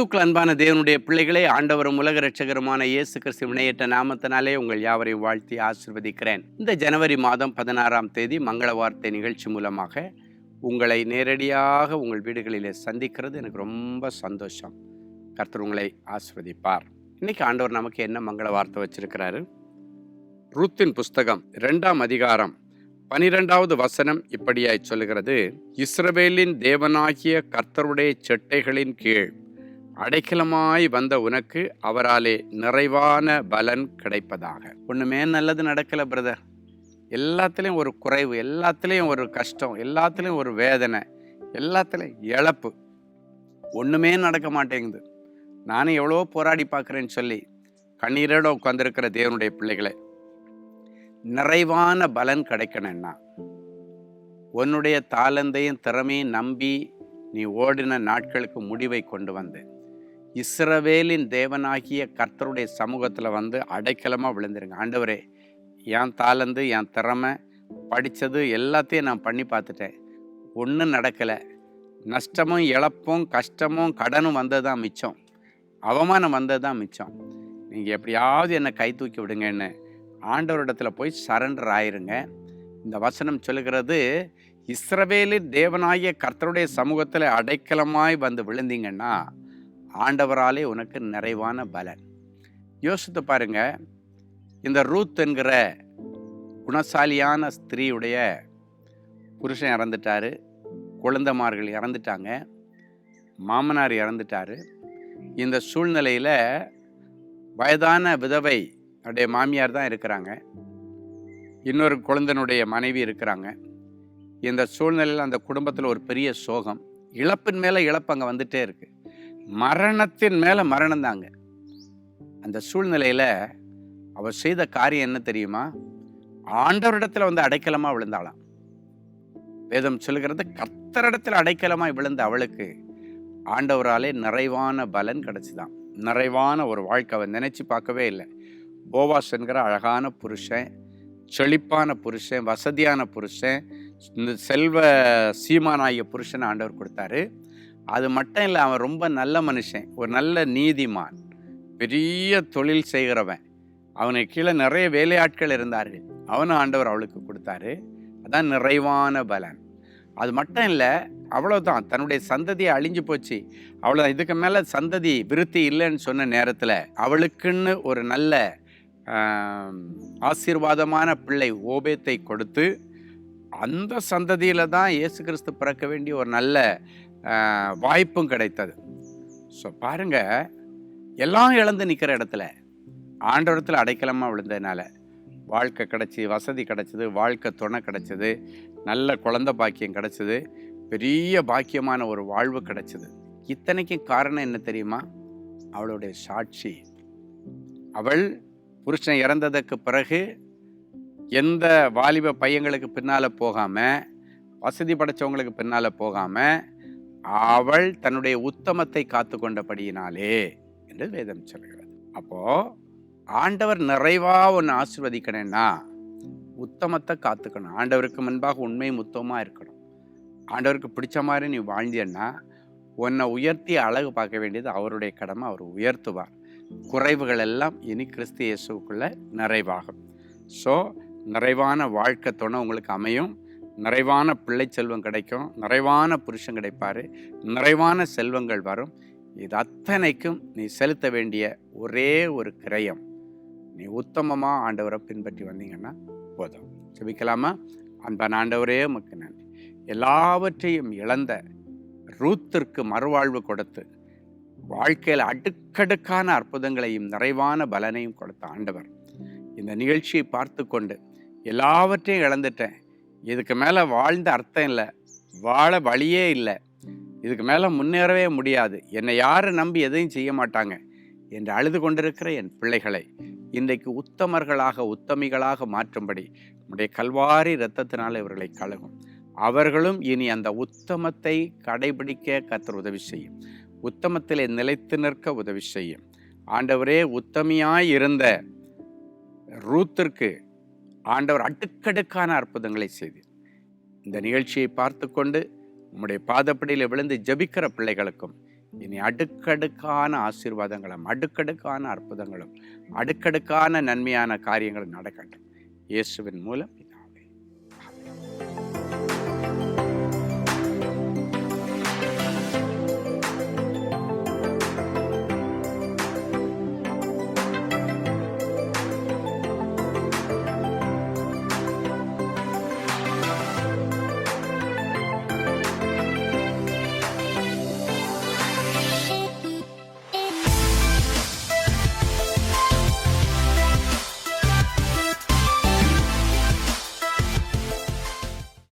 கிறிஸ்துக்கள் அன்பான தேவனுடைய பிள்ளைகளே, ஆண்டவரும் உலக இரட்சகருமான இயேசு கிறிஸ்து இணையற்ற நாமத்தினாலே உங்கள் யாவரையும் வாழ்த்தி ஆசீர்வதிக்கிறேன். இந்த ஜனவரி மாதம் 16ஆம் தேதி மங்கள வார்த்தை நிகழ்ச்சி மூலமாக உங்களை நேரடியாக உங்கள் வீடுகளிலே சந்திக்கிறது எனக்கு ரொம்ப சந்தோஷம். கர்த்தர் உங்களை ஆசீர்வதிப்பார். இன்னைக்கு ஆண்டவர் நமக்கு என்ன மங்கள வார்த்தை வச்சிருக்கிறாரு? ரூத்தின் புஸ்தகம் 2ஆம் அதிகாரம் 12வது வசனம் இப்படியாய் சொல்லுகிறது: இஸ்ரவேலின் தேவனாகிய கர்த்தருடைய செட்டைகளின் கீழ் அடைக்கலமாய் வந்த உனக்கு அவராலே நிறைவான பலன் கிடைப்பதாக. ஒண்ணுமே நல்லது நடக்கல பிரதர், எல்லாத்துலேயும் ஒரு குறைவு, எல்லாத்துலேயும் ஒரு கஷ்டம், எல்லாத்துலேயும் ஒரு வேதனை, எல்லாத்துலேயும் இழப்பு, ஒன்றுமே நடக்க மாட்டேங்குது, நானும் எவ்வளோ போராடி பார்க்குறேன்னு சொல்லி கண்ணீரோடு உட்காந்துருக்கிற தேவனுடைய பிள்ளைகளை, நிறைவான பலன் கிடைக்கணும்னா உன்னுடைய தாளந்தையும் திறமையும் நம்பி நீ ஓடின நாட்களுக்கு முடிவை கொண்டு வந்து இஸ்ரவேலின் தேவனாகிய கர்த்தருடைய சமூகத்தில் வந்து அடைக்கலமாக விழுந்துருங்க. ஆண்டவரே, என் தாளந்து, என் திறமை, படித்தது எல்லாத்தையும் நான் பண்ணி பார்த்துட்டேன், ஒன்றும் நடக்கலை, நஷ்டமும் இழப்பும் கஷ்டமும் கடனும் வந்தது தான் மிச்சம், அவமானம் வந்தது தான் மிச்சம், நீங்கள் எப்படியாவது என்னை கை தூக்கி விடுங்கன்னு ஆண்டவரிடத்தில் போய் சரண்டர் ஆயிருங்க. இந்த வசனம் சொல்லுகிறது, இஸ்ரவேலின் தேவனாகிய கர்த்தருடைய சமூகத்தில் அடைக்கலமாய் வந்து விழுந்தீங்கன்னா ஆண்டவராலே உனக்கு நிறைவான பலன். யோசித்து பாருங்க, இந்த ரூத் என்கிற குணசாலியான ஸ்திரீயுடைய புருஷன் இறந்துட்டாரு, குழந்தைமார்கள் இறந்துட்டாங்க, மாமனார் இறந்துட்டாரு. இந்த சூழ்நிலையில் வயதான விதவை அவருடைய மாமியார் தான் இருக்கிறாங்க, இன்னொரு குழந்தைனுடைய மனைவி இருக்கிறாங்க. இந்த சூழ்நிலையில் அந்த குடும்பத்தில் ஒரு பெரிய சோகம், இழப்பின் மேலே இழப்பு அங்கே வந்துட்டே இருக்கு, மரணத்தின் மேலே மரணம் தாங்க. அந்த சூழ்நிலையில் அவள் செய்த காரியம் என்ன தெரியுமா? ஆண்டவரிடத்தில் வந்து அடைக்கலமாக விழுந்தாளாம். வேதம் சொல்லுகிறது, கர்த்தரிடத்தில் அடைக்கலமாக விழுந்த அவளுக்கு ஆண்டவராலே நிறைவான பலன் கிடைச்சிதான். நிறைவான ஒரு வாழ்க்கை அவன் நினைச்சு பார்க்கவே இல்லை. போவாஸ் என்கிற அழகான புருஷன், செழிப்பான புருஷன், வசதியான புருஷன், இந்த செல்வ சீமானாகிய புருஷனை ஆண்டவர் கொடுத்தாரு. அது மட்டும் இல்லை, அவன் ரொம்ப நல்ல மனுஷன், ஒரு நல்ல நீதிமான், பெரிய தொழில் செய்கிறவன், அவனுக்கு கீழே நிறைய வேலையாட்கள் இருந்தார்கள், அவனும் ஆண்டவர் அவளுக்கு கொடுத்தாரு. அதான் நிறைவான பலன். அது மட்டும் இல்லை, அவ்வளோதான், தன்னுடைய சந்ததியை அழிஞ்சு போச்சு, அவ்வளோ, இதுக்கு மேலே சந்ததி விருத்தி இல்லைன்னு சொன்ன நேரத்தில் அவளுக்குன்னு ஒரு நல்ல ஆசீர்வாதமான பிள்ளை ஓபேத்தை கொடுத்து, அந்த சந்ததியில் தான் இயேசு கிறிஸ்து பிறக்க வேண்டிய ஒரு நல்ல வாய்ப்பும் கிடைத்தது. ஸோ பாருங்க, எல்லாம் இழந்து நிற்கிற இடத்துல ஆண்டவரத்தில் அடைக்கலமாக விழுந்ததுனால வாழ்க்கை கிடச்சி, வசதி கிடச்சிது, வாழ்க்கை துணை கிடச்சிது, நல்ல குழந்தை பாக்கியம் கிடச்சிது, பெரிய பாக்கியமான ஒரு வாழ்வு கிடச்சிது. இத்தனைக்கும் காரணம் என்ன தெரியுமா? அவளுடைய சாட்சி. அவள் புருஷன் இறந்ததுக்கு பிறகு எந்த வாலிப பையங்களுக்கு பின்னால் போகாமல், வசதி படைத்தவங்களுக்கு பின்னால் போகாமல், அவள் தன்னுடைய உத்தமத்தை காத்து கொண்டபடியினாலே என்று வேதம் சொல்கிறது. அப்போது ஆண்டவர் நிறைவாக ஒன்று ஆசீர்வதிக்கணும்னா உத்தமத்தை காத்துக்கணும். ஆண்டவருக்கு முன்பாக உண்மையும் உத்தமமாக இருக்கணும். ஆண்டவருக்கு பிடிச்ச மாதிரி நீ வாழ்ந்தியன்னா உன்னை உயர்த்தி அழகு பார்க்க வேண்டியது அவருடைய கடமை, அவர் உயர்த்துவார். குறைவுகள் எல்லாம் இனி கிறிஸ்து இயேசுக்குள்ள நிறைவாகும். ஸோ நிறைவான வாழ்க்கை துணை உங்களுக்கு அமையும், நிறைவான பிள்ளை செல்வம் கிடைக்கும், நிறைவான புருஷன் கிடைப்பார், நிறைவான செல்வங்கள் வரும். இது அத்தனைக்கும் நீ செலுத்த வேண்டிய ஒரே ஒரு கிரயம், நீ உத்தமமாக ஆண்டவரை பின்பற்றி வந்தீங்கன்னா போதும். ஜெபிக்கலாமா? அன்பான ஆண்டவரே, உமக்கு நன்றி. எல்லாவற்றையும் இழந்த ரூத்திற்கு மறுவாழ்வு கொடுத்து வாழ்க்கையில் அடுக்கடுக்கான அற்புதங்களையும் நிறைவான பலனையும் கொடுத்த ஆண்டவர், இந்த நிகழ்ச்சியை பார்த்து கொண்டு எல்லாவற்றையும் இழந்துட்டேன், இதுக்கு மேலே வாழ்ந்த அர்த்தம் இல்லை, வாழ வழியே இல்லை, இதுக்கு மேலே முன்னேறவே முடியாது, என்னை யாரை நம்பி எதையும் செய்ய மாட்டாங்க என்று அழுது கொண்டிருக்கிற என் பிள்ளைகளை இன்றைக்கு உத்தமர்களாக, உத்தமிகளாக மாற்றும்படி உடைய கல்வாரி இரத்தத்தினால் இவர்களை கழுகும். அவர்களும் இனி அந்த உத்தமத்தை கடைபிடிக்க கர்த்தர் உதவி செய்யும், உத்தமத்திலே நிலைத்து நிற்க உதவி செய்யும். ஆண்டவரே, உத்தமியாய் இருந்த ரூத்திற்கு ஆண்டவர் அடுக்கடுக்கான அற்புதங்களை செய்து இந்த நிகழ்ச்சியை பார்த்து கொண்டு உம்முடைய பாதப்படியில் விழுந்து ஜபிக்கிற பிள்ளைகளுக்கும் இனி அடுக்கடுக்கான ஆசீர்வாதங்களும், அடுக்கடுக்கான அற்புதங்களும், அடுக்கடுக்கான நன்மையான காரியங்களும் நடக்கட்டும். இயேசுவின் மூலம்